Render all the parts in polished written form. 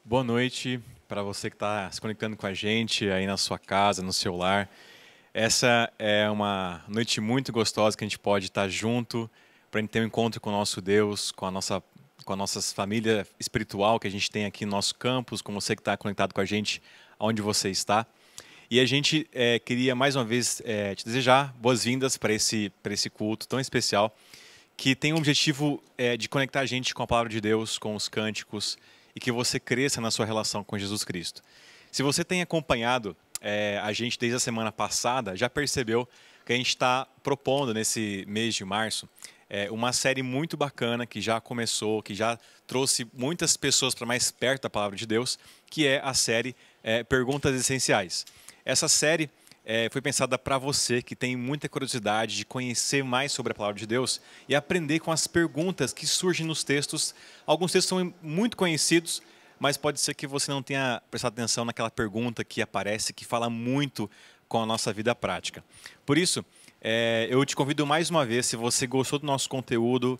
Boa noite para você que está se conectando com a gente aí na sua casa, no seu lar. Essa é uma noite muito gostosa que a gente pode estar junto para a gente ter um encontro com o nosso Deus, com a nossa família espiritual que a gente tem aqui no nosso campus, com você que está conectado com a gente, onde você está. E a gente queria mais uma vez te desejar boas-vindas para esse culto tão especial, que tem o objetivo de conectar a gente com a palavra de Deus, com os cânticos, e que você cresça na sua relação com Jesus Cristo. Se você tem acompanhado a gente desde a semana passada, já percebeu que a gente está propondo nesse mês de março uma série muito bacana que já começou, que já trouxe muitas pessoas para mais perto da palavra de Deus, que é a série Perguntas Essenciais. Essa série foi pensada para você que tem muita curiosidade de conhecer mais sobre a palavra de Deus e aprender com as perguntas que surgem nos textos. Alguns textos são muito conhecidos, mas pode ser que você não tenha prestado atenção naquela pergunta que aparece, que fala muito com a nossa vida prática. Por isso, eu te convido mais uma vez, se você gostou do nosso conteúdo,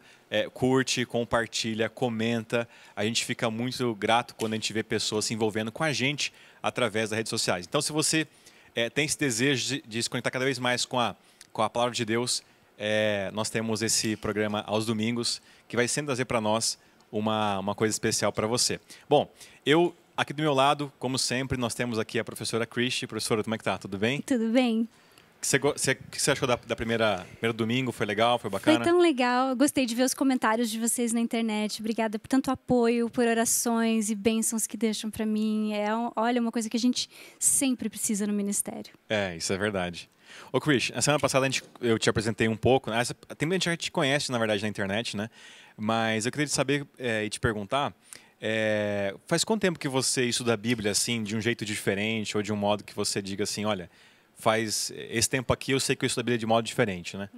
curte, compartilha, comenta. A gente fica muito grato quando a gente vê pessoas se envolvendo com a gente através das redes sociais. Então, se você tem esse desejo de se conectar cada vez mais com a palavra de Deus, nós temos esse programa aos domingos, que vai sempre trazer para nós uma coisa especial para você. Bom, aqui do meu lado, como sempre, nós temos aqui a professora Cristi. Professora, como é que tá? Tudo bem? Tudo bem. O que você achou da primeiro domingo? Foi legal? Foi bacana? Foi tão legal. Eu gostei de ver os comentários de vocês na internet. Obrigada por tanto apoio, por orações e bênçãos que deixam para mim. Olha, uma coisa que a gente sempre precisa no ministério. Isso é verdade. Ô, Chris, na semana passada eu te apresentei um pouco. Tem muita gente que te conhece, na verdade, na internet, né? Mas eu queria saber e te perguntar, faz quanto tempo que você estuda a Bíblia, assim, de um jeito diferente ou de um modo que você diga assim, olha, faz esse tempo aqui eu sei que eu estudo a Bíblia de modo diferente, né?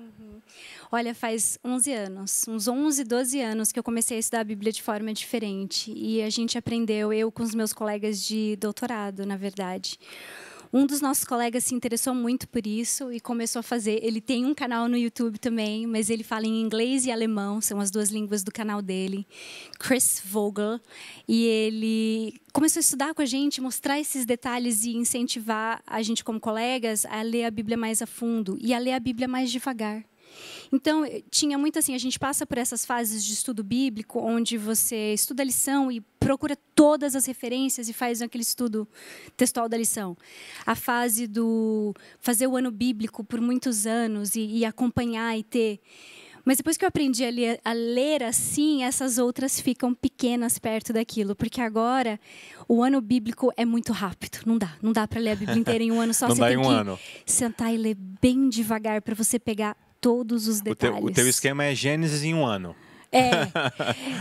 Olha, faz 11 anos, uns 11, 12 anos que eu comecei a estudar a Bíblia de forma diferente. E a gente aprendeu, eu com os meus colegas de doutorado, na verdade. Um dos nossos colegas se interessou muito por isso e começou a fazer. Ele tem um canal no YouTube também, mas ele fala em inglês e alemão, são as duas línguas do canal dele, Chris Vogel. E ele começou a estudar com a gente, mostrar esses detalhes e incentivar a gente como colegas a ler a Bíblia mais a fundo e a ler a Bíblia mais devagar. Então, tinha muito assim, a gente passa por essas fases de estudo bíblico, onde você estuda a lição e procura todas as referências e faz aquele estudo textual da lição. A fase do fazer o ano bíblico por muitos anos e acompanhar e ter. Mas depois que eu aprendi a ler assim, essas outras ficam pequenas perto daquilo, porque agora o ano bíblico é muito rápido, não dá para ler a Bíblia inteira em um ano só. Não você dá tem em um ano. sentar e ler bem devagar para você pegar todos os detalhes. O teu esquema é Gênesis em um ano.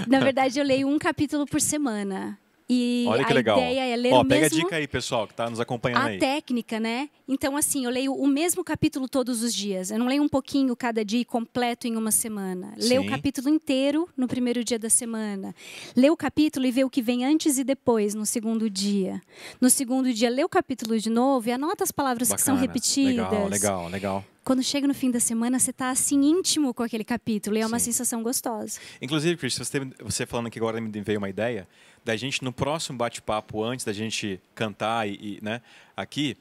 Na verdade eu leio um capítulo por semana. E olha que a legal. ideia é ler o pega mesmo... a dica aí, pessoal, que está nos acompanhando aí. A técnica, né? Então, assim, eu leio o mesmo capítulo todos os dias. Eu não leio um pouquinho cada dia e completo em uma semana. Leio o capítulo inteiro no primeiro dia da semana. Leio o capítulo e vê o que vem antes e depois, no segundo dia. No segundo dia, lê o capítulo de novo e anota as palavras Bacana. Que são repetidas. Legal. Quando chega no fim da semana, você está assim íntimo com aquele capítulo. E é uma sensação gostosa. Inclusive, Cris, você falando aqui agora me veio uma ideia da gente, no próximo bate-papo, antes da gente cantar né, aqui,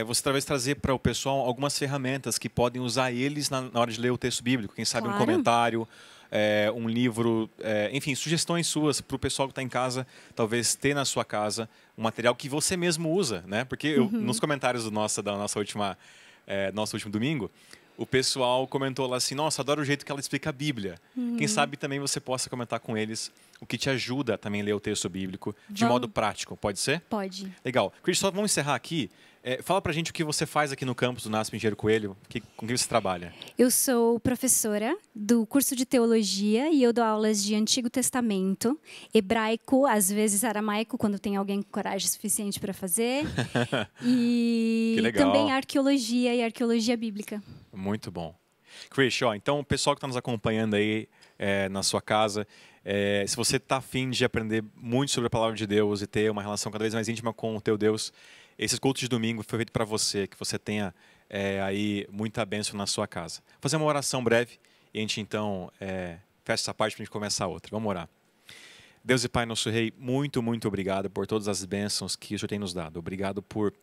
você talvez trazer para o pessoal algumas ferramentas que podem usar eles na hora de ler o texto bíblico. Quem sabe um comentário, um livro, enfim, sugestões suas para o pessoal que está em casa, talvez ter na sua casa um material que você mesmo usa, né? Porque nos comentários da nosso último domingo, o pessoal comentou lá assim, nossa, adoro o jeito que ela explica a Bíblia. Quem sabe também você possa comentar com eles o que te ajuda também a ler o texto bíblico de modo prático, pode ser? Pode. Legal. Cris, só vamos encerrar aqui. Fala pra gente o que você faz aqui no campus do NASP Engenheiro Coelho, com que você trabalha. Eu sou professora do curso de teologia e eu dou aulas de Antigo Testamento, hebraico, às vezes aramaico, quando tem alguém com coragem suficiente para fazer, e também arqueologia e arqueologia bíblica. Muito bom. Chris, então o pessoal que está nos acompanhando aí na sua casa, se você está afim de aprender muito sobre a palavra de Deus e ter uma relação cada vez mais íntima com o teu Deus, esses cultos de domingo foi feito para você, que você tenha aí muita bênção na sua casa. Vou fazer uma oração breve e a gente então fecha essa parte para a gente começar outra. Vamos orar. Deus e Pai, nosso Rei, muito, muito obrigado por todas as bênçãos que o Senhor tem nos dado. Obrigado por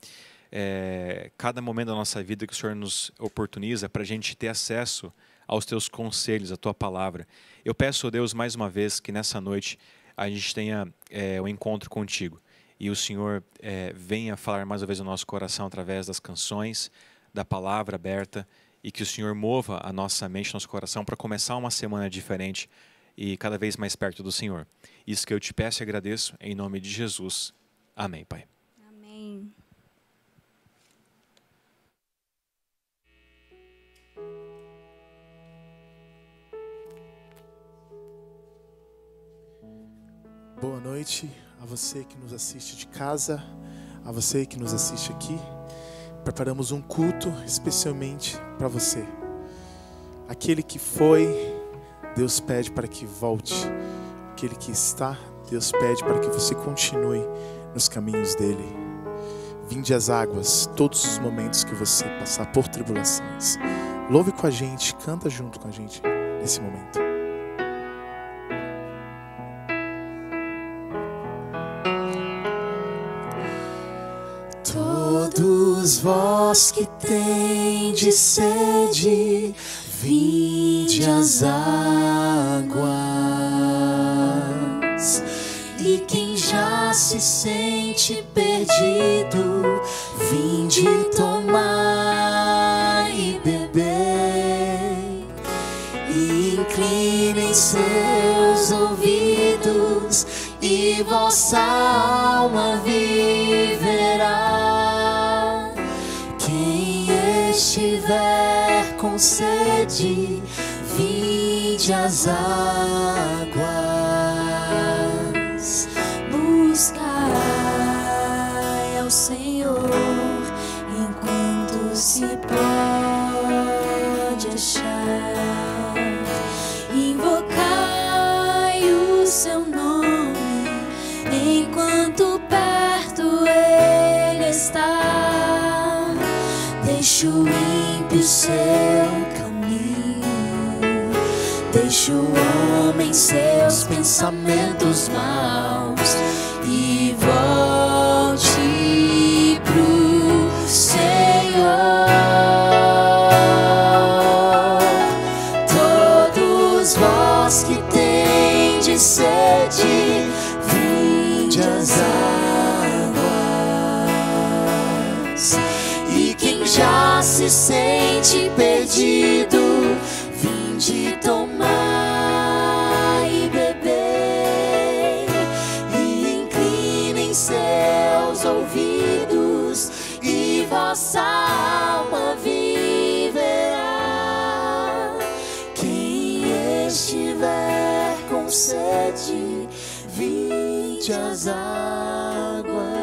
cada momento da nossa vida que o Senhor nos oportuniza para a gente ter acesso aos Teus conselhos, à Tua palavra. Eu peço, Deus, mais uma vez, que nessa noite a gente tenha um encontro contigo. E o Senhor venha falar mais uma vez no nosso coração através das canções, da palavra aberta, e que o Senhor mova a nossa mente, nosso coração, para começar uma semana diferente e cada vez mais perto do Senhor. Isso que eu te peço e agradeço, em nome de Jesus. Amém, Pai. Amém. Boa noite a você que nos assiste de casa, a você que nos assiste aqui. Preparamos um culto especialmente para você. Aquele que foi, Deus pede para que volte. Aquele que está, Deus pede para que você continue nos caminhos dele. Vinde às águas, todos os momentos que você passar por tribulações. Louve com a gente, canta junto com a gente nesse momento. Todos vós que tendes sede, vinde às águas. E quem já se sente perdido, vinde tomar e beber. E inclinem seus ouvidos, e vossa alma viverá. Quem estiver com sede, vinde às águas. Buscai ao Senhor enquanto se pode achar. Invocai o seu nome enquanto perto ele está. Deixa o ímpio seu caminho, deixa o homem seus pensamentos maus e volte pro Senhor. Todos vós que tendes sede, vinde às águas. E quem já se sente perdido, vinde tomar e beber. E inclinem seus ouvidos, e vossa alma viverá. Quem estiver com sede, vinde às águas.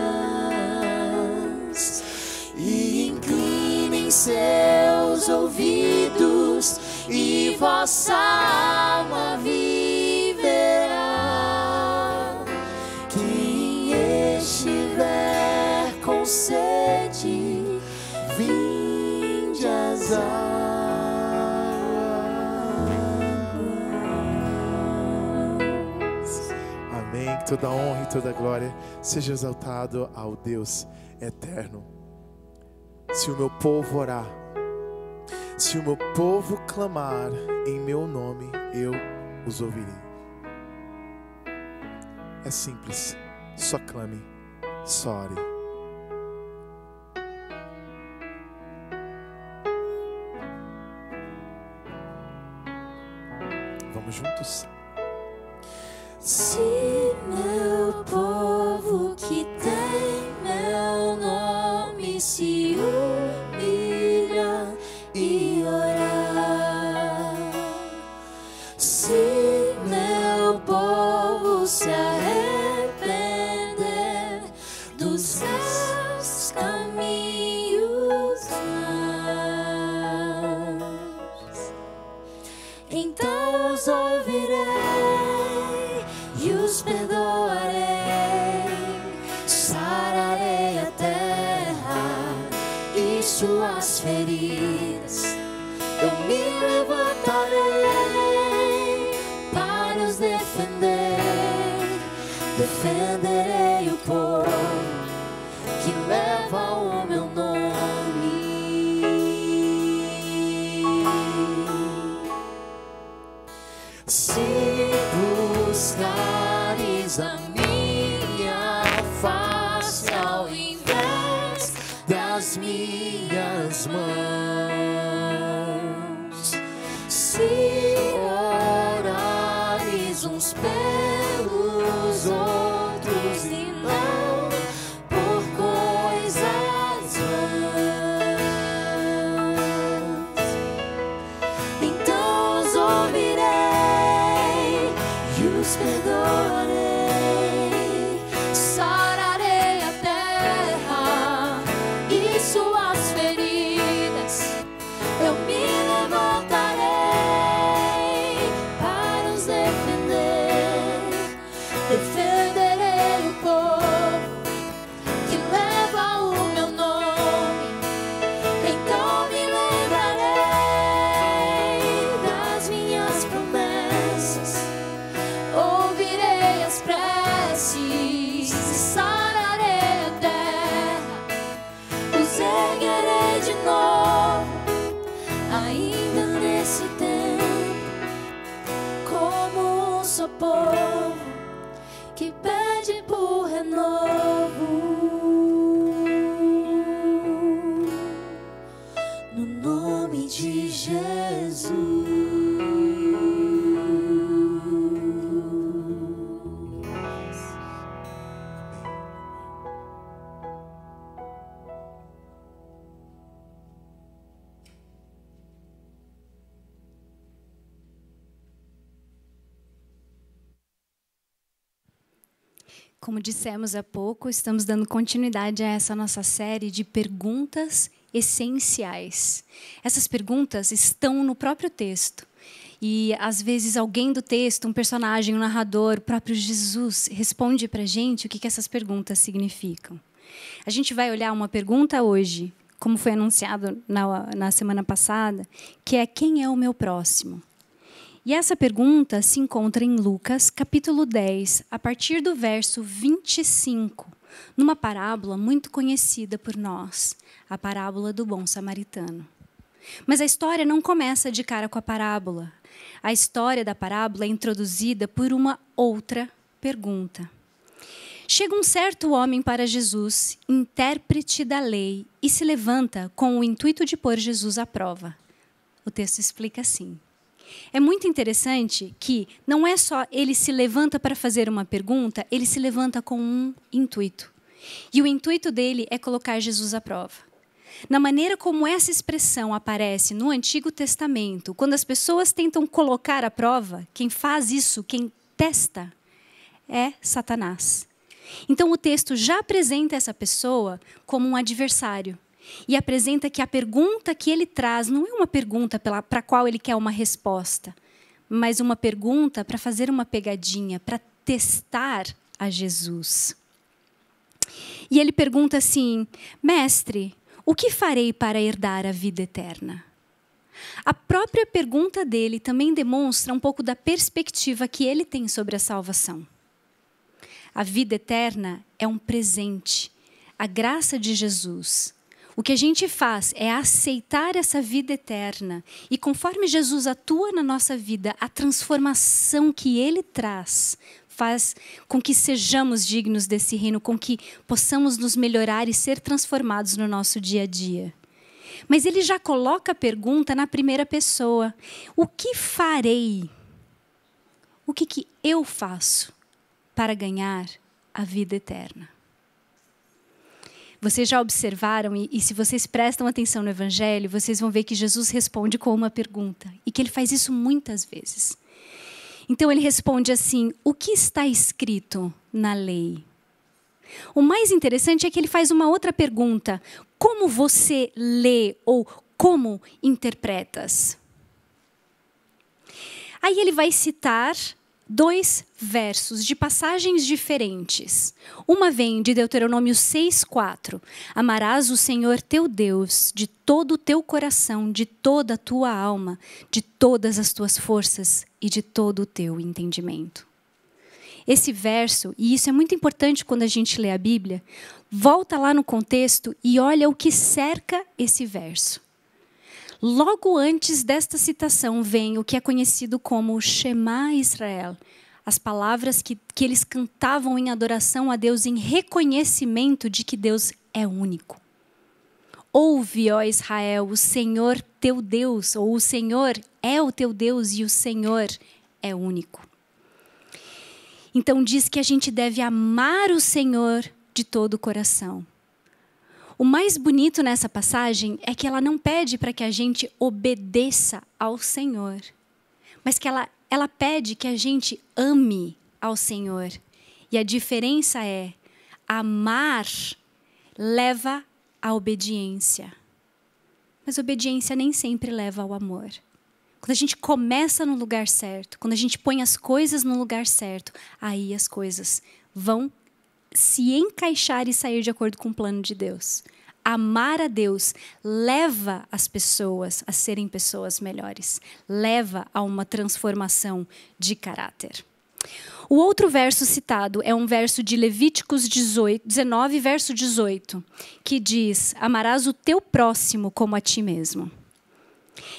E inclinem seus ouvidos, e vossa alma viverá. Quem estiver com sede, vinde às águas. Amém. Que toda honra e toda glória seja exaltado ao Deus eterno. Se o meu povo orar, se o meu povo clamar em meu nome, eu os ouvirei. É simples, só clame, só ore. Vamos juntos? Se meu povo que tem meu nome se humilha e orar, se meu povo se arrepender dos seus caminhos maus, então os ouvirei e os perdoarei, sararei a terra e suas feridas. Eu me levantarei para os defender, Se buscares a minha face ao invés das minhas mãos, se orares uns pelos outros e não por coisas vãs, então os ouvirei e os perdoarei, sararei a terra e suas feridas, eu me levantarei para os defender, defenderei o povo que leva o meu nome, então me lembrarei das minhas promessas, ouvirei as preces, sararei a terra, os erguerei de novo, ainda nesse tempo, como um só povo que pede por renovo, no nome de Jesus. Como dissemos há pouco, estamos dando continuidade a essa nossa série de perguntas essenciais. Essas perguntas estão no próprio texto. E, às vezes, alguém do texto, um personagem, um narrador, o próprio Jesus, responde para a gente o que essas perguntas significam. A gente vai olhar uma pergunta hoje, como foi anunciado na semana passada, que é: quem é o meu próximo? E essa pergunta se encontra em Lucas, capítulo 10, a partir do verso 25, numa parábola muito conhecida por nós, a parábola do bom samaritano. Mas a história não começa de cara com a parábola. A história da parábola é introduzida por uma outra pergunta. Chega um certo homem para Jesus, intérprete da lei, e se levanta com o intuito de pôr Jesus à prova. O texto explica assim. É muito interessante que não é só ele se levanta para fazer uma pergunta, ele se levanta com um intuito. E o intuito dele é colocar Jesus à prova. Na maneira como essa expressão aparece no Antigo Testamento, quando as pessoas tentam colocar à prova, quem faz isso, quem testa, é Satanás. Então o texto já apresenta essa pessoa como um adversário. E apresenta que a pergunta que ele traz não é uma pergunta para a qual ele quer uma resposta, mas uma pergunta para fazer uma pegadinha, para testar a Jesus. E ele pergunta assim: Mestre, o que farei para herdar a vida eterna? A própria pergunta dele também demonstra um pouco da perspectiva que ele tem sobre a salvação. A vida eterna é um presente, a graça de Jesus. O que a gente faz é aceitar essa vida eterna e, conforme Jesus atua na nossa vida, a transformação que Ele traz faz com que sejamos dignos desse reino, com que possamos nos melhorar e ser transformados no nosso dia a dia. Mas Ele já coloca a pergunta na primeira pessoa. O que farei? O que eu faço para ganhar a vida eterna? Vocês já observaram, e se vocês prestam atenção no Evangelho, vocês vão ver que Jesus responde com uma pergunta. E que ele faz isso muitas vezes. Então ele responde assim: o que está escrito na lei? O mais interessante é que ele faz uma outra pergunta: como você lê ou como interpretas? Aí ele vai citar 2 versos de passagens diferentes. Uma vem de Deuteronômio 6:4. Amarás o Senhor teu Deus de todo o teu coração, de toda a tua alma, de todas as tuas forças e de todo o teu entendimento. Esse verso, e isso é muito importante quando a gente lê a Bíblia, volta lá no contexto e olha o que cerca esse verso. Logo antes desta citação vem o que é conhecido como Shema Israel. As palavras que eles cantavam em adoração a Deus, em reconhecimento de que Deus é único. Ouve, ó Israel, o Senhor teu Deus, ou o Senhor é o teu Deus e o Senhor é único. Então diz que a gente deve amar o Senhor de todo o coração. O mais bonito nessa passagem é que ela não pede para que a gente obedeça ao Senhor, mas que ela pede que a gente ame ao Senhor. E a diferença é, amar leva à obediência. Mas obediência nem sempre leva ao amor. Quando a gente começa no lugar certo, quando a gente põe as coisas no lugar certo, aí as coisas vão se encaixar e sair de acordo com o plano de Deus. Amar a Deus leva as pessoas a serem pessoas melhores. Leva a uma transformação de caráter. O outro verso citado é um verso de Levíticos 19, verso 18, que diz: amarás o teu próximo como a ti mesmo.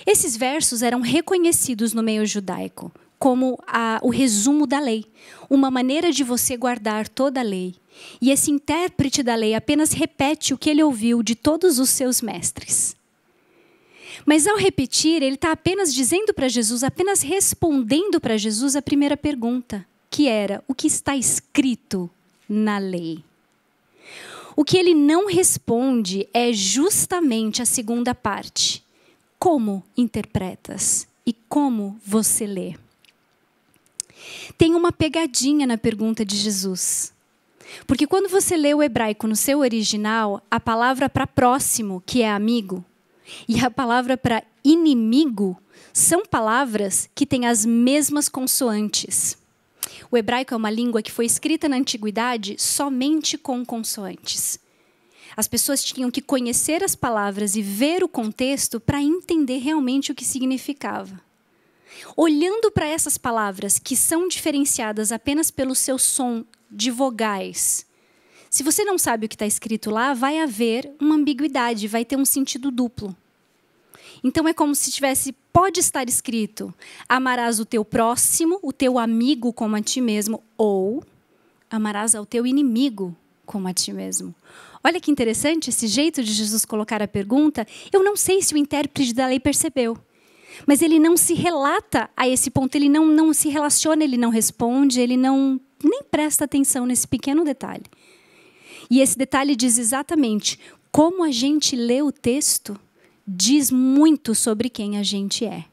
Esses versos eram reconhecidos no meio judaico como o resumo da lei, uma maneira de você guardar toda a lei. E esse intérprete da lei apenas repete o que ele ouviu de todos os seus mestres. Mas ao repetir, ele está apenas dizendo para Jesus, apenas respondendo para Jesus a primeira pergunta, que era: o que está escrito na lei? O que ele não responde é justamente a segunda parte. Como interpretas e como você lê? Tem uma pegadinha na pergunta de Jesus. Porque quando você lê o hebraico no seu original, a palavra para próximo, que é amigo, e a palavra para inimigo, são palavras que têm as mesmas consoantes. O hebraico é uma língua que foi escrita na antiguidade somente com consoantes. As pessoas tinham que conhecer as palavras e ver o contexto para entender realmente o que significava. Olhando para essas palavras que são diferenciadas apenas pelo seu som de vogais, se você não sabe o que está escrito lá, vai haver uma ambiguidade, vai ter um sentido duplo. Então é como se pode estar escrito: amarás o teu próximo, o teu amigo como a ti mesmo, ou amarás ao teu inimigo como a ti mesmo. Olha que interessante esse jeito de Jesus colocar a pergunta. Eu não sei se o intérprete da lei percebeu, mas ele não se relata a esse ponto, ele não se relaciona, ele não responde, ele nem presta atenção nesse pequeno detalhe. E esse detalhe diz exatamente como a gente lê o texto, diz muito sobre quem a gente é.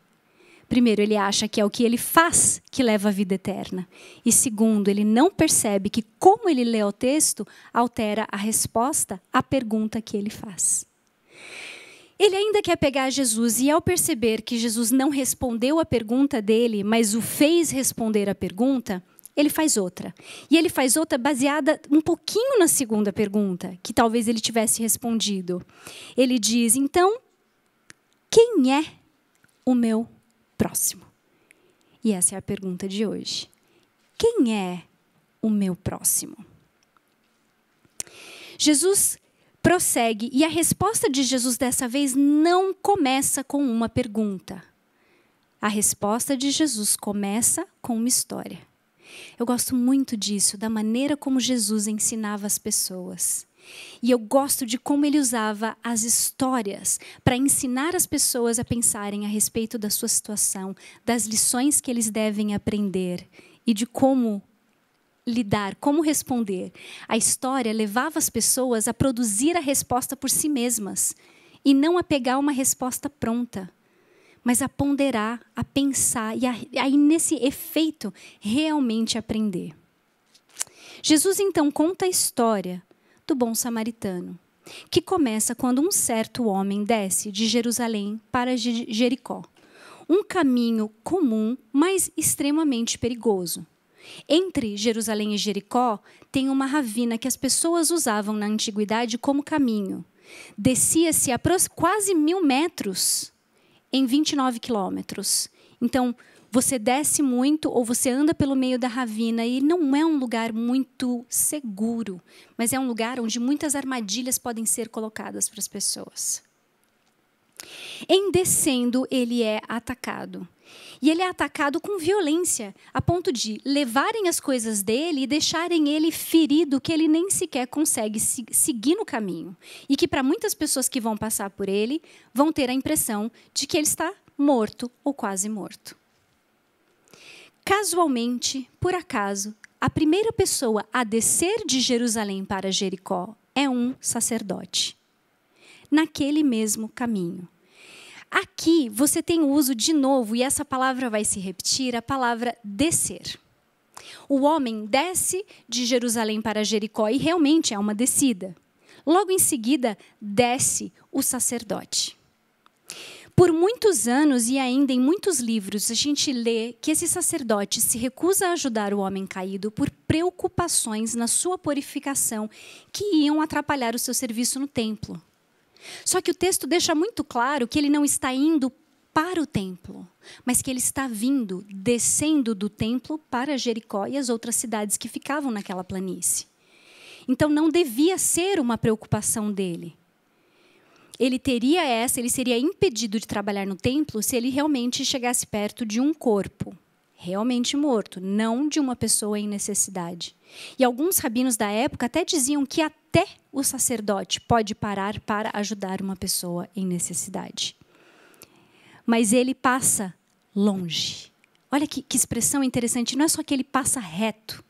Primeiro, ele acha que é o que ele faz que leva à vida eterna. E segundo, ele não percebe que como ele lê o texto altera a resposta à pergunta que ele faz. Ele ainda quer pegar Jesus e ao perceber que Jesus não respondeu a pergunta dele, mas o fez responder a pergunta, ele faz outra. E ele faz outra baseada um pouquinho na segunda pergunta, que talvez ele tivesse respondido. Ele diz, então, quem é o meu próximo? E essa é a pergunta de hoje. Quem é o meu próximo? Jesus prossegue e a resposta de Jesus dessa vez não começa com uma pergunta. A resposta de Jesus começa com uma história. Eu gosto muito disso, da maneira como Jesus ensinava as pessoas. E eu gosto de como ele usava as histórias para ensinar as pessoas a pensarem a respeito da sua situação, das lições que eles devem aprender e de como lidar, como responder. A história levava as pessoas a produzir a resposta por si mesmas e não a pegar uma resposta pronta, mas a ponderar, a pensar e aí nesse efeito realmente aprender. Jesus então conta a história do bom samaritano, que começa quando um certo homem desce de Jerusalém para Jericó. Um caminho comum, mas extremamente perigoso. Entre Jerusalém e Jericó tem uma ravina que as pessoas usavam na antiguidade como caminho. Descia-se a quase 1.000 metros em 29 quilômetros. Então, você desce muito ou você anda pelo meio da ravina e não é um lugar muito seguro, mas é um lugar onde muitas armadilhas podem ser colocadas para as pessoas. Em descendo, ele é atacado. E ele é atacado com violência, a ponto de levarem as coisas dele e deixarem ele ferido, que ele nem sequer consegue seguir no caminho. E que para muitas pessoas que vão passar por ele, vão ter a impressão de que ele está morto ou quase morto. Casualmente, por acaso, a primeira pessoa a descer de Jerusalém para Jericó é um sacerdote. Naquele mesmo caminho. Aqui você tem o uso de novo, e essa palavra vai se repetir, a palavra descer. O homem desce de Jerusalém para Jericó, e realmente é uma descida. Logo em seguida, desce o sacerdote. Por muitos anos, e ainda em muitos livros, a gente lê que esse sacerdote se recusa a ajudar o homem caído por preocupações na sua purificação que iam atrapalhar o seu serviço no templo. Só que o texto deixa muito claro que ele não está indo para o templo, mas que ele está vindo, descendo do templo para Jericó e as outras cidades que ficavam naquela planície. Então não devia ser uma preocupação dele. Ele seria impedido de trabalhar no templo se ele realmente chegasse perto de um corpo realmente morto, não de uma pessoa em necessidade. E alguns rabinos da época até diziam que até o sacerdote pode parar para ajudar uma pessoa em necessidade. Mas ele passa longe. Olha que expressão interessante. Não é só que ele passa reto.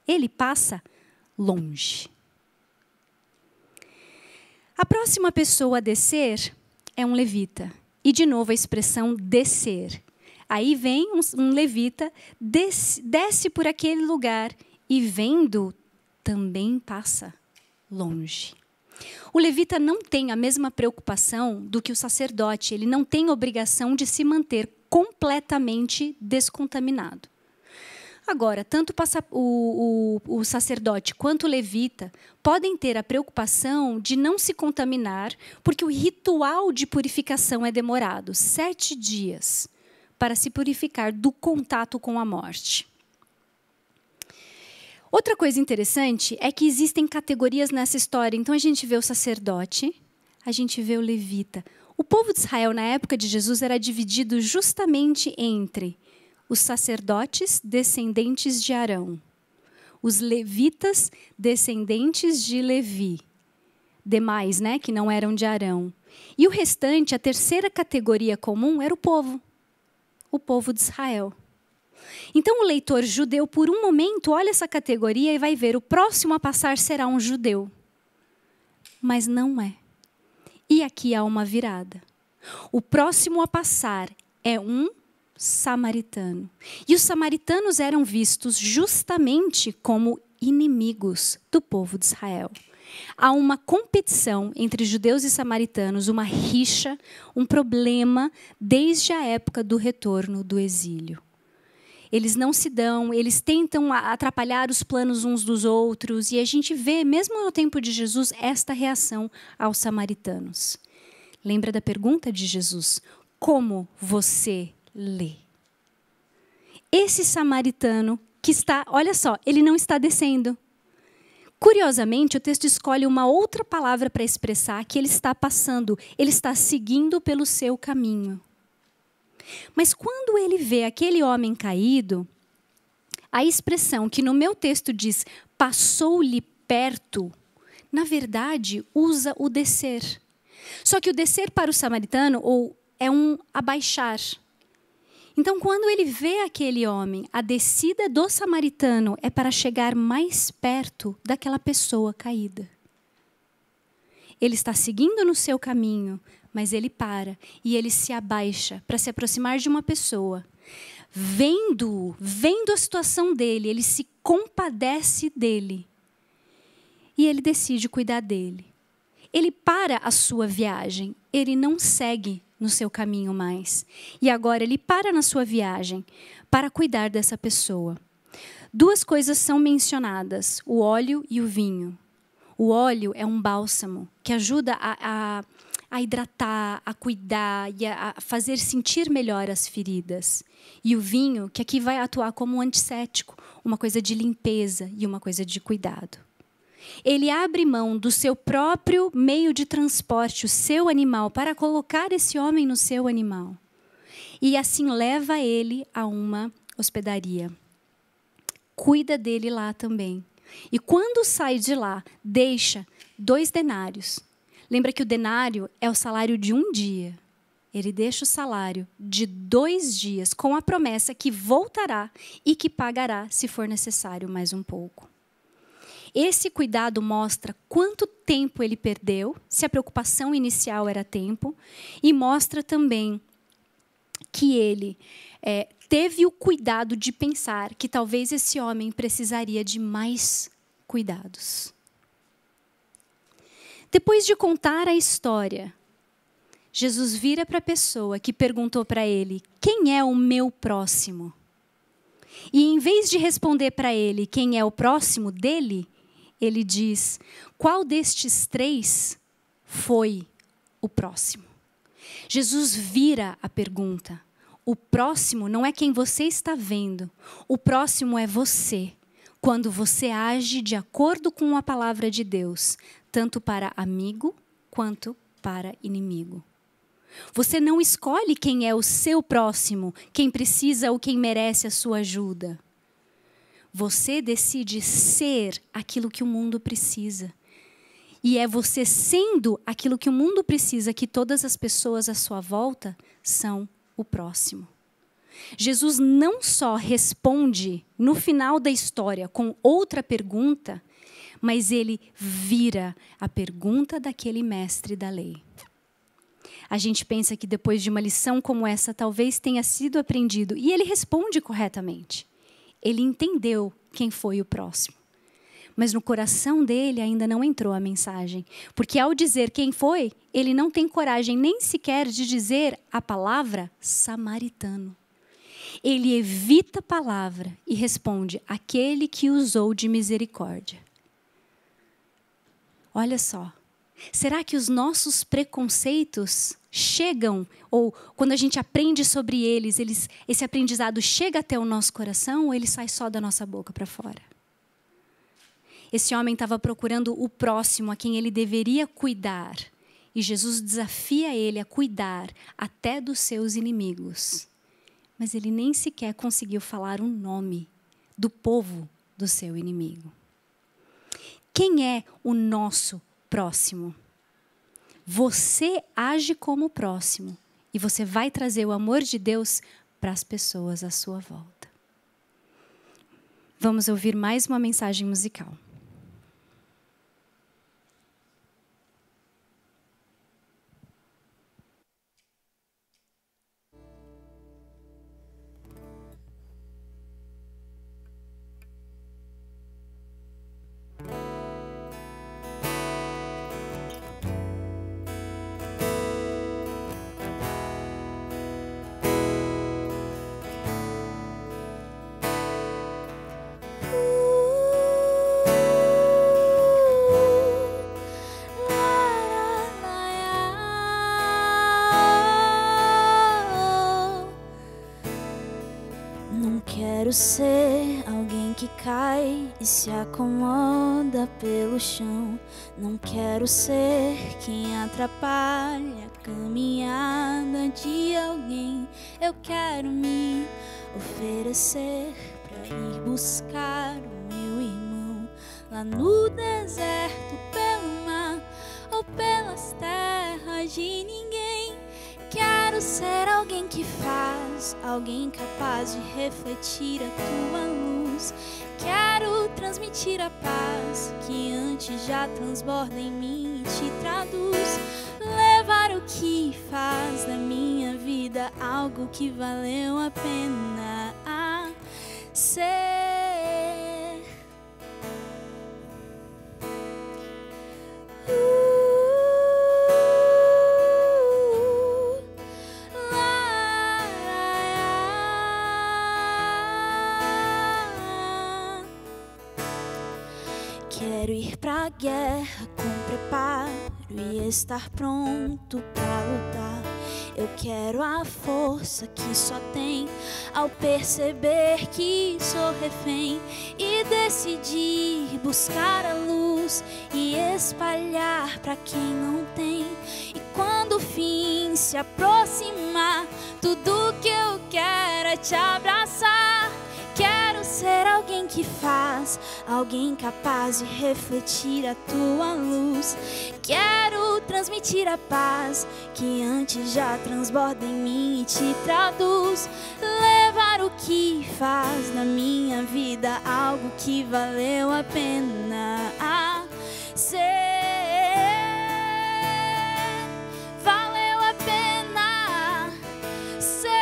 Ele passa longe. A próxima pessoa a descer é um levita. E, de novo, a expressão descer. Aí vem um levita, desce por aquele lugar e, vendo, também passa longe. O levita não tem a mesma preocupação do que o sacerdote. Ele não tem obrigação de se completamente descontaminado. Agora, tanto o sacerdote quanto o levita podem ter a preocupação de não se contaminar, porque o ritual de purificação é demorado 7 dias para se purificar do contato com a morte. Outra coisa interessante é que existem categorias nessa história. Então, a gente vê o sacerdote, a gente vê o levita. O povo de Israel, na época de Jesus, era dividido justamente entre os sacerdotes descendentes de Arão, os levitas descendentes de Levi, demais, que não eram de Arão. E o restante, a terceira categoria comum, era o povo de Israel. Então, o leitor judeu, por um momento, olha essa categoria e vai ver, o próximo a passar será um judeu. Mas não é. E aqui há uma virada. O próximo a passar é um samaritano. E os samaritanos eram vistos justamente como inimigos do povo de Israel. Há uma competição entre judeus e samaritanos, uma rixa, um problema desde a época do retorno do exílio. Eles não se dão, eles tentam atrapalhar os planos uns dos outros, e a gente vê, mesmo no tempo de Jesus, esta reação aos samaritanos. Lembra da pergunta de Jesus? Como você lê? Esse samaritano que está, olha só, ele não está descendo. Curiosamente, o texto escolhe uma outra palavra para expressar que ele está passando, ele está seguindo pelo seu caminho. Mas quando ele vê aquele homem caído, a expressão que no meu texto diz passou-lhe perto, na verdade usa o descer. Só que o descer para o samaritano é um abaixar. Então, quando ele vê aquele homem, a descida do samaritano é para chegar mais perto daquela pessoa caída. Ele está seguindo no seu caminho, mas ele para e ele se abaixa para se aproximar de uma pessoa. Vendo a situação dele, ele se compadece dele. E ele decide cuidar dele. Ele para a sua viagem, ele não segue no seu caminho mais. E agora ele para na sua viagem para cuidar dessa pessoa. 2 coisas são mencionadas, o óleo e o vinho. O óleo é um bálsamo que ajuda a hidratar, a cuidar e a fazer sentir melhor as feridas. E o vinho, que aqui vai atuar como um antisséptico, uma coisa de limpeza e uma coisa de cuidado. Ele abre mão do seu próprio meio de transporte, o seu animal, para colocar esse homem no seu animal. E assim leva ele a uma hospedaria. Cuida dele lá também. E quando sai de lá, deixa 2 denários. Lembra que o denário é o salário de um dia. Ele deixa o salário de 2 dias, com a promessa que voltará e que pagará, se for necessário, mais um pouco. Esse cuidado mostra quanto tempo ele perdeu, se a preocupação inicial era tempo, e mostra também que ele teve o cuidado de pensar que talvez esse homem precisaria de mais cuidados. Depois de contar a história, Jesus vira para a pessoa que perguntou para ele: quem é o meu próximo? E em vez de responder para ele quem é o próximo dele, ele diz: qual destes 3 foi o próximo? Jesus vira a pergunta. O próximo não é quem você está vendo. O próximo é você, quando você age de acordo com a palavra de Deus, tanto para amigo quanto para inimigo. Você não escolhe quem é o seu próximo, quem precisa ou quem merece a sua ajuda. Você decide ser aquilo que o mundo precisa. E é você sendo aquilo que o mundo precisa que todas as pessoas à sua volta são o próximo. Jesus não só responde no final da história com outra pergunta, mas ele vira a pergunta daquele mestre da lei. A gente pensa que depois de uma lição como essa, talvez tenha sido aprendido. E ele responde corretamente. Ele entendeu quem foi o próximo. Mas no coração dele ainda não entrou a mensagem. Porque ao dizer quem foi, ele não tem coragem nem sequer de dizer a palavra samaritano. Ele evita a palavra e responde: aquele que usou de misericórdia. Olha só. Será que os nossos preconceitos chegam, ou quando a gente aprende sobre eles, esse aprendizado chega até o nosso coração ou ele sai só da nossa boca para fora? Esse homem estava procurando o próximo a quem ele deveria cuidar. E Jesus desafia ele a cuidar até dos seus inimigos. Mas ele nem sequer conseguiu falar o nome do povo do seu inimigo. Quem é o nosso próximo? Você age como o próximo e você vai trazer o amor de Deus para as pessoas à sua volta. Vamos ouvir mais uma mensagem musical. Quero ser alguém que cai e se acomoda pelo chão. Não quero ser quem atrapalha a caminhada de alguém. Eu quero me oferecer pra ir buscar o meu irmão lá no deserto, pelo mar ou pelas terras de ninguém. Quero ser alguém que faz, alguém capaz de refletir a tua luz. Quero transmitir a paz que antes já transborda em mim e te traduz. Levar o que faz da minha vida algo que valeu a pena ser. Quero ir pra guerra com preparo e estar pronto pra lutar. Eu quero a força que só tem ao perceber que sou refém e decidir buscar a luz e espalhar pra quem não tem. E quando o fim se aproximar, tudo que eu quero é te abraçar. Quero ser alguém que faz, alguém capaz de refletir a tua luz. Quero transmitir a paz que antes já transborda em mim e te traduz. Levar o que faz na minha vida algo que valeu a pena ser. Valeu a pena ser.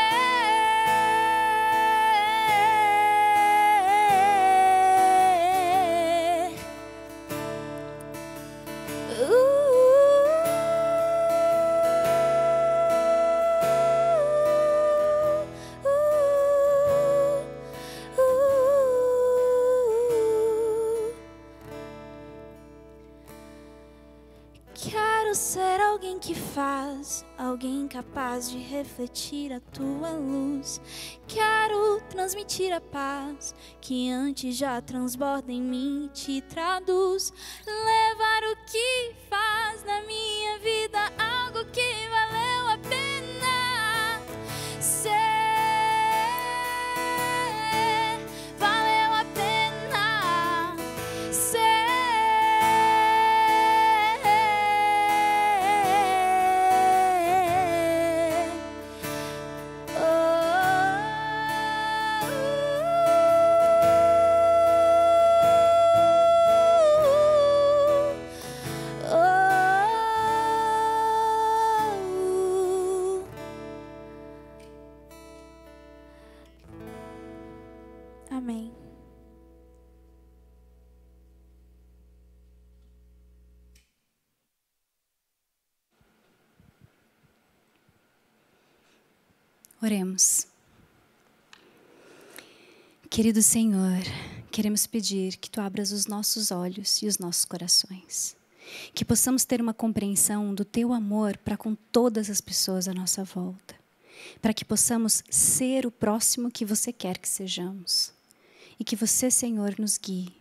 Quero ser alguém que faz, alguém capaz de refletir a tua luz. Quero transmitir a paz que antes já transborda em mim e te traduz. Levar o que faz na minha vida algo que valeu a pena ser. Valeu a pena ser. Amém. Oremos. Querido Senhor, queremos pedir que Tu abras os nossos olhos e os nossos corações. Que possamos ter uma compreensão do Teu amor para com todas as pessoas à nossa volta. Para que possamos ser o próximo que Você quer que sejamos. E que Você, Senhor, nos guie.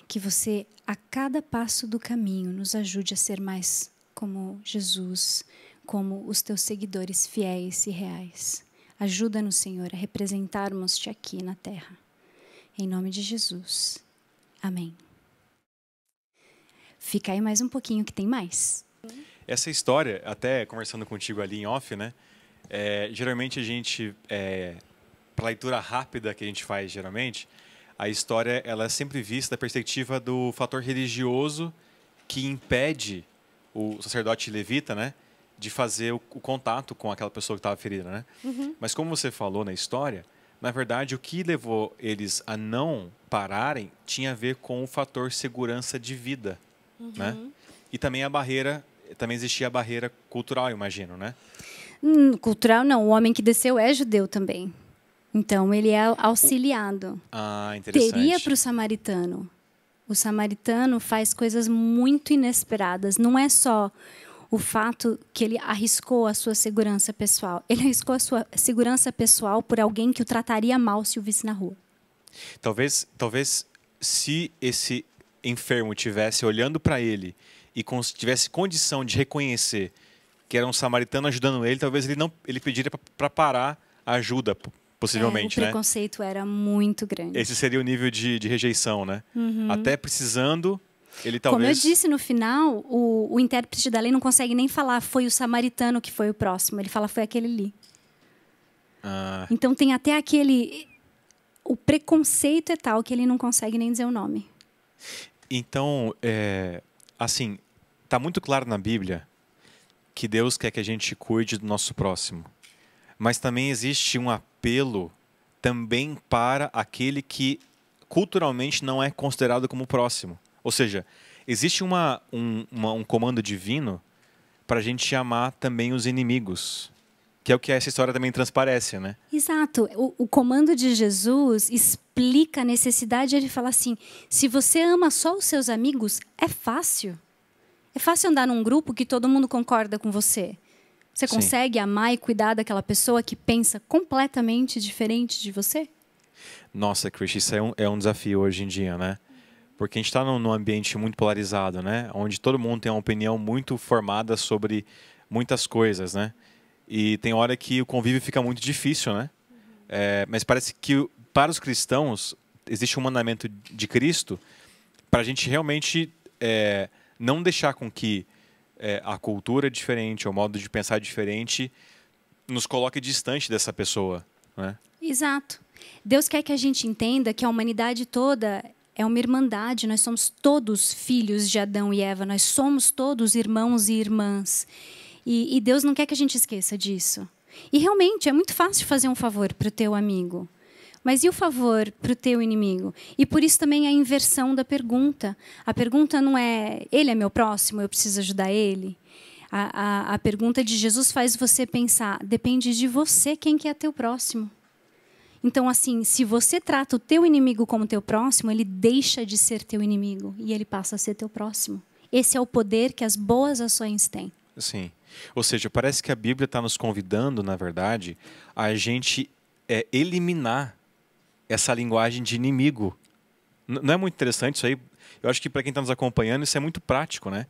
Que Você, a cada passo do caminho, nos ajude a ser mais como Jesus, como os Teus seguidores fiéis e reais. Ajuda-nos, Senhor, a representarmos-Te aqui na terra. Em nome de Jesus. Amém. Fica aí mais um pouquinho que tem mais. Essa história, até conversando contigo ali em off, né? Geralmente a gente, para leitura rápida que a gente faz geralmente, a história ela é sempre vista da perspectiva do fator religioso que impede o sacerdote levita, né, de fazer o contato com aquela pessoa que estava ferida, né? Uhum. Mas como você falou na história, na verdade o que levou eles a não pararem tinha a ver com o fator segurança de vida, né? E também também existia a barreira cultural, eu imagino, né? Cultural não, o homem que desceu é judeu também. Então ele é auxiliado. Interessante. Teria para o samaritano. O samaritano faz coisas muito inesperadas. Não é só o fato que ele arriscou a sua segurança pessoal. Ele arriscou a sua segurança pessoal por alguém que o trataria mal se o visse na rua. Talvez se esse enfermo tivesse olhando para ele e tivesse condição de reconhecer que era um samaritano ajudando ele, talvez ele pediria para parar a ajuda, possivelmente, o preconceito era muito grande. Esse seria o nível de rejeição, né? Até precisando, ele talvez... Como eu disse no final, o intérprete da lei não consegue nem falar foi o samaritano que foi o próximo. Ele fala foi aquele ali. Então tem até aquele... O preconceito é tal que ele não consegue nem dizer o nome. Então, assim, está muito claro na Bíblia que Deus quer que a gente cuide do nosso próximo. Mas também existe um apelo também para aquele que culturalmente não é considerado como próximo. Ou seja, existe um comando divino para a gente amar também os inimigos. Que é o que essa história também transparece, né? Exato. O comando de Jesus explica a necessidade. Ele fala assim, se você ama só os seus amigos, é fácil. É fácil andar num grupo que todo mundo concorda com você. Você Sim. consegue amar e cuidar daquela pessoa que pensa completamente diferente de você? Nossa, Chris, isso é um desafio hoje em dia, né? Porque a gente está num ambiente muito polarizado, né? Onde todo mundo tem uma opinião muito formada sobre muitas coisas, né? E tem hora que o convívio fica muito difícil, né? Mas parece que para os cristãos existe um mandamento de Cristo para a gente realmente não deixar com que a cultura diferente, o modo de pensar diferente, nos coloque distante dessa pessoa, né? Exato. Deus quer que a gente entenda que a humanidade toda é uma irmandade. Nós somos todos filhos de Adão e Eva. Nós somos todos irmãos e irmãs. E Deus não quer que a gente esqueça disso. E realmente é muito fácil fazer um favor para o teu amigo. Mas e o favor para o teu inimigo? E por isso também a inversão da pergunta. A pergunta não é, ele é meu próximo, eu preciso ajudar ele. A pergunta de Jesus faz você pensar, depende de você quem que é teu próximo. Então, assim, se você trata o teu inimigo como teu próximo, ele deixa de ser teu inimigo e ele passa a ser teu próximo. Esse é o poder que as boas ações têm. Sim. Ou seja, parece que a Bíblia está nos convidando, na verdade, a gente eliminar essa linguagem de inimigo. Não é muito interessante isso aí? Eu acho que para quem está nos acompanhando, isso é muito prático, né?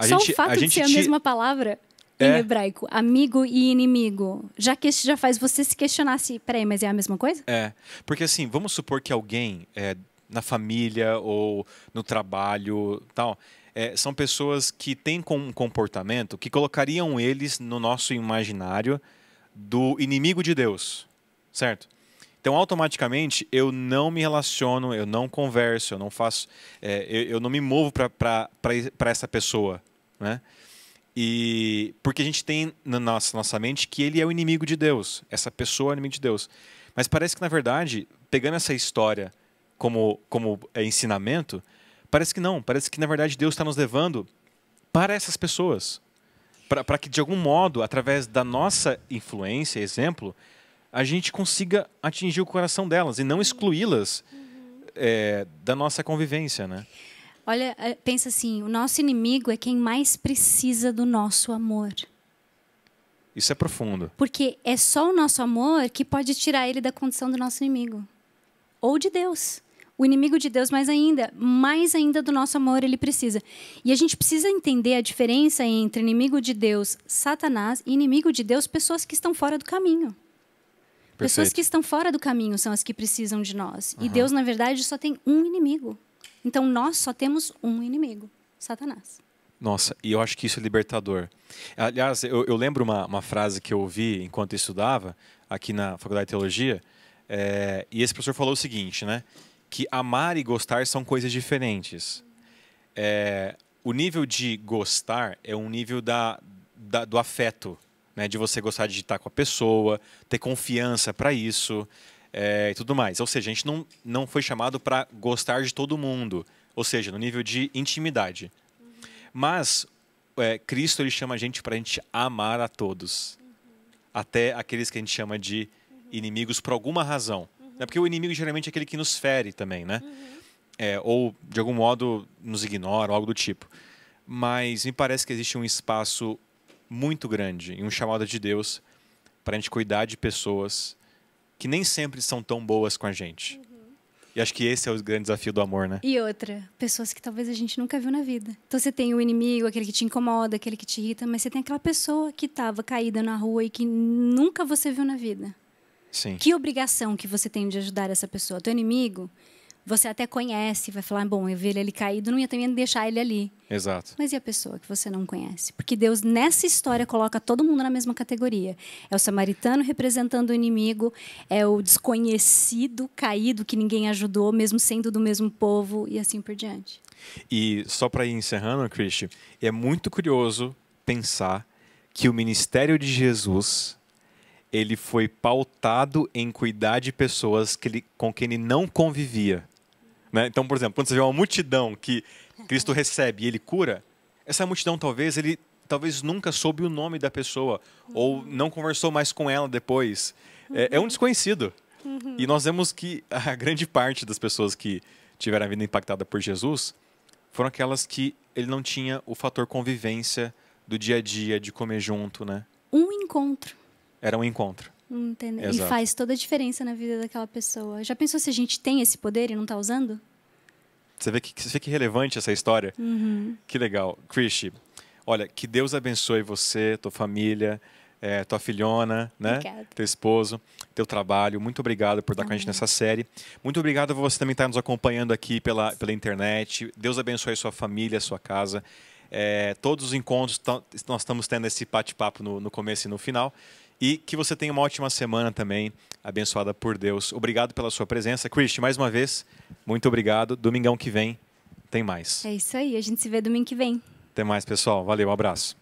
Só o fato de ser a mesma palavra em hebraico, amigo e inimigo, já faz você se questionar se, peraí, mas é a mesma coisa? Porque assim, vamos supor que alguém na família ou no trabalho, tal, são pessoas que têm um comportamento que colocariam eles no nosso imaginário do inimigo de Deus, certo? Então, automaticamente, eu não me relaciono, eu não converso, eu não faço, eu não me movo para essa pessoa, né? E porque a gente tem na nossa mente que ele é o inimigo de Deus, essa pessoa é o inimigo de Deus. Mas parece que, na verdade, pegando essa história como ensinamento, parece que não. Parece que, na verdade, Deus está nos levando para essas pessoas. Para que, de algum modo, através da nossa influência, exemplo, a gente consiga atingir o coração delas e não excluí-las da nossa convivência, né? Olha, pensa assim, o nosso inimigo é quem mais precisa do nosso amor. Isso é profundo. Porque é só o nosso amor que pode tirar ele da condição do nosso inimigo. Ou de Deus. O inimigo de Deus, mais ainda do nosso amor ele precisa. E a gente precisa entender a diferença entre inimigo de Deus, Satanás, e inimigo de Deus, pessoas que estão fora do caminho. Perfeito. Pessoas que estão fora do caminho são as que precisam de nós. Uhum. E Deus, na verdade, só tem um inimigo. Então, nós só temos um inimigo, Satanás. Nossa, e eu acho que isso é libertador. Aliás, eu lembro uma frase que eu ouvi enquanto eu estudava aqui na Faculdade de Teologia, e esse professor falou o seguinte, né? Que amar e gostar são coisas diferentes. O nível de gostar é um nível do afeto, né? De você gostar de estar com a pessoa, ter confiança para isso, e tudo mais. Ou seja, a gente não foi chamado para gostar de todo mundo, ou seja, no nível de intimidade. Mas Cristo ele chama a gente para a gente amar a todos, até aqueles que a gente chama de inimigos por alguma razão. Porque o inimigo geralmente é aquele que nos fere também, né? Ou de algum modo nos ignora, ou algo do tipo. Mas me parece que existe um espaço muito grande e um chamado de Deus para a gente cuidar de pessoas que nem sempre são tão boas com a gente. E acho que esse é o grande desafio do amor, né? E outra, pessoas que talvez a gente nunca viu na vida. Então você tem o inimigo, aquele que te incomoda, aquele que te irrita, mas você tem aquela pessoa que estava caída na rua e que nunca você viu na vida. Sim. Que obrigação que você tem de ajudar essa pessoa? Teu inimigo, você até conhece, vai falar, bom, eu vi ele caído, não ia também deixar ele ali. Exato. Mas e a pessoa que você não conhece? Porque Deus, nessa história, coloca todo mundo na mesma categoria. É o samaritano representando o inimigo, é o desconhecido, caído, que ninguém ajudou, mesmo sendo do mesmo povo, e assim por diante. E só para ir encerrando, Christian, é muito curioso pensar que o ministério de Jesus ele foi pautado em cuidar de pessoas com quem ele não convivia. Né? Então, por exemplo, quando você vê uma multidão que Cristo recebe e ele cura, essa multidão talvez nunca soube o nome da pessoa ou não conversou mais com ela depois. É um desconhecido. E nós vemos que a grande parte das pessoas que tiveram a vida impactada por Jesus foram aquelas que ele não tinha o fator convivência do dia a dia, de comer junto, né? um encontro. Era um encontro. Entendeu? E Exato. faz toda a diferença na vida daquela pessoa. Já pensou se a gente tem esse poder e não está usando? Você vê que relevante essa história? Que legal. Christy, olha, que Deus abençoe você, tua família, tua filhona, né? Obrigada. Teu esposo, teu trabalho. Muito obrigado por estar com a gente nessa série. Muito obrigado por você também estar nos acompanhando aqui pela internet. Deus abençoe a sua família, a sua casa. Todos os encontros, nós estamos tendo esse bate-papo no começo e no final. E que você tenha uma ótima semana também, abençoada por Deus. Obrigado pela sua presença. Christy, mais uma vez, muito obrigado. Domingão que vem tem mais. É isso aí, a gente se vê domingo que vem. Até mais, pessoal. Valeu, um abraço.